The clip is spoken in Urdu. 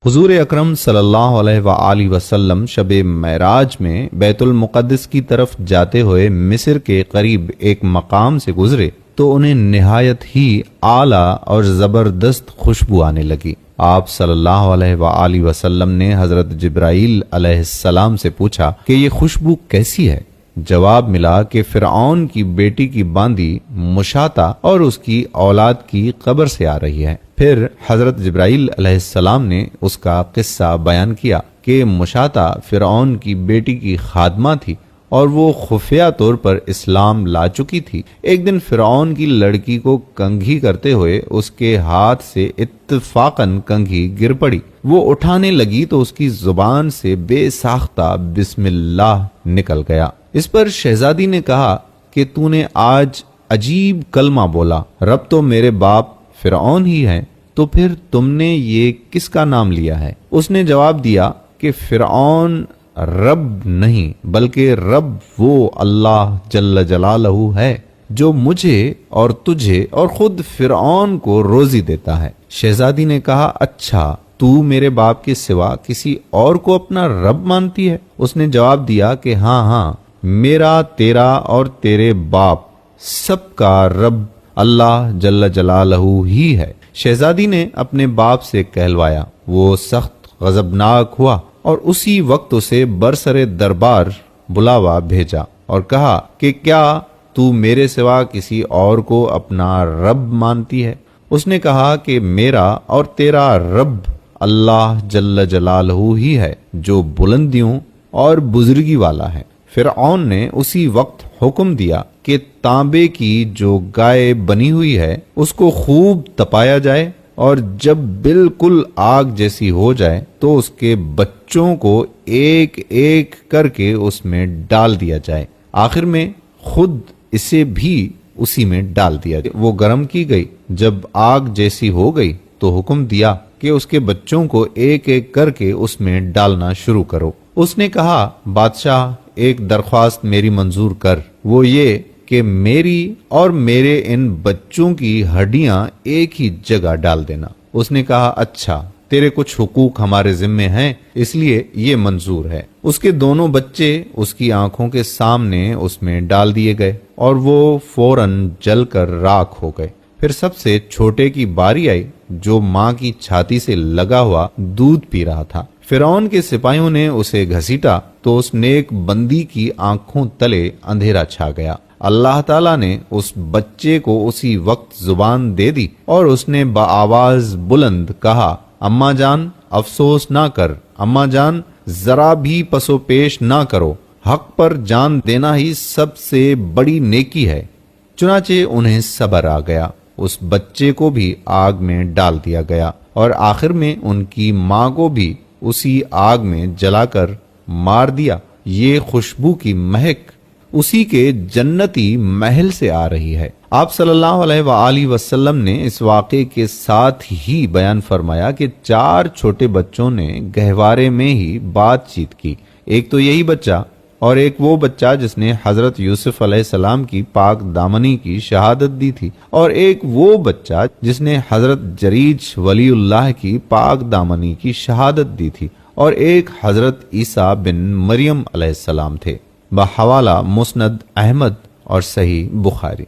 حضور اکرم صلی اللہ علیہ وآلہ وسلم شب معراج میں بیت المقدس کی طرف جاتے ہوئے مصر کے قریب ایک مقام سے گزرے تو انہیں نہایت ہی اعلیٰ اور زبردست خوشبو آنے لگی۔ آپ صلی اللہ علیہ وآلہ وسلم نے حضرت جبرائیل علیہ السلام سے پوچھا کہ یہ خوشبو کیسی ہے؟ جواب ملا کہ فرعون کی بیٹی کی باندی مشاطہ اور اس کی اولاد کی قبر سے آ رہی ہے۔ پھر حضرت جبرائیل علیہ السلام نے اس کا قصہ بیان کیا کہ مشاطہ فرعون کی بیٹی کی خادمہ تھی اور وہ خفیہ طور پر اسلام لا چکی تھی۔ ایک دن فرعون کی لڑکی کو کنگھی کرتے ہوئے اس کے ہاتھ سے اتفاقاً کنگھی گر پڑی۔ وہ اٹھانے لگی تو اس کی زبان سے بے ساختہ بسم اللہ نکل گیا۔ اس پر شہزادی نے کہا کہ تو نے آج عجیب کلمہ بولا، رب تو میرے باپ فرعون ہی ہے، تو پھر تم نے یہ کس کا نام لیا ہے؟ اس نے جواب دیا کہ فرعون رب نہیں بلکہ رب وہ اللہ جل جلالہ ہے جو مجھے اور تجھے اور خود فرعون کو روزی دیتا ہے۔ شہزادی نے کہا اچھا تو میرے باپ کے سوا کسی اور کو اپنا رب مانتی ہے؟ اس نے جواب دیا کہ ہاں میرا، تیرا اور تیرے باپ سب کا رب اللہ جل جلالہ ہی ہے۔ شہزادی نے اپنے باپ سے کہلوایا، وہ سخت غضبناک ہوا اور اسی وقت اسے برسر دربار بلاوا بھیجا اور کہا کہ کیا تو میرے سوا کسی اور کو اپنا رب مانتی ہے؟ اس نے کہا کہ میرا اور تیرا رب اللہ جل جلالہ ہی ہے جو بلندیوں اور بزرگی والا ہے۔ فرعون نے اسی وقت حکم دیا کہ تانبے کی جو گائے بنی ہوئی ہے اس کو خوب تپایا جائے اور جب بالکل آگ جیسی ہو جائے تو اس کے بچوں کو ایک ایک کر کے اس میں ڈال دیا جائے، آخر میں خود اسے بھی اسی میں ڈال دیا جائے۔ وہ گرم کی گئی، جب آگ جیسی ہو گئی تو حکم دیا کہ اس کے بچوں کو ایک ایک کر کے اس میں ڈالنا شروع کرو۔ اس نے کہا بادشاہ ایک درخواست میری منظور کر، وہ یہ کہ میری اور میرے ان بچوں کی ہڈیاں ایک ہی جگہ ڈال دینا۔ اس نے کہا اچھا تیرے کچھ حقوق ہمارے ذمے ہیں اس لیے یہ منظور ہے۔ اس کے دونوں بچے اس کی آنکھوں کے سامنے اس میں ڈال دیے گئے اور وہ فوراً جل کر راکھ ہو گئے۔ پھر سب سے چھوٹے کی باری آئی جو ماں کی چھاتی سے لگا ہوا دودھ پی رہا تھا۔ فرعون کے سپاہیوں نے اسے گھسیٹا تو اس نیک بندی کی آنکھوں تلے اندھیرا چھا گیا۔ اللہ تعالیٰ نے اس بچے کو اسی وقت زبان دے دی اور اس نے بآواز بلند کہا اماں جان افسوس نہ کر، اماں جان ذرا بھی پسو پیش نہ کرو، حق پر جان دینا ہی سب سے بڑی نیکی ہے۔ چنانچہ انہیں صبر آ گیا، اس بچے کو بھی آگ میں ڈال دیا گیا اور آخر میں ان کی ماں کو بھی اسی آگ میں جلا کر مار دیا۔ یہ خوشبو کی مہک اسی کے جنتی محل سے آ رہی ہے۔ آپ صلی اللہ علیہ وآلہ وسلم نے اس واقعے کے ساتھ ہی بیان فرمایا کہ 4 چھوٹے بچوں نے گہوارے میں ہی بات چیت کی، ایک تو یہی بچہ اور ایک وہ بچہ جس نے حضرت یوسف علیہ السلام کی پاک دامنی کی شہادت دی تھی، اور ایک وہ بچہ جس نے حضرت جریج ولی اللہ کی پاک دامنی کی شہادت دی تھی، اور ایک حضرت عیسیٰ بن مریم علیہ السلام تھے۔ بحوالہ مسند احمد اور صحیح بخاری۔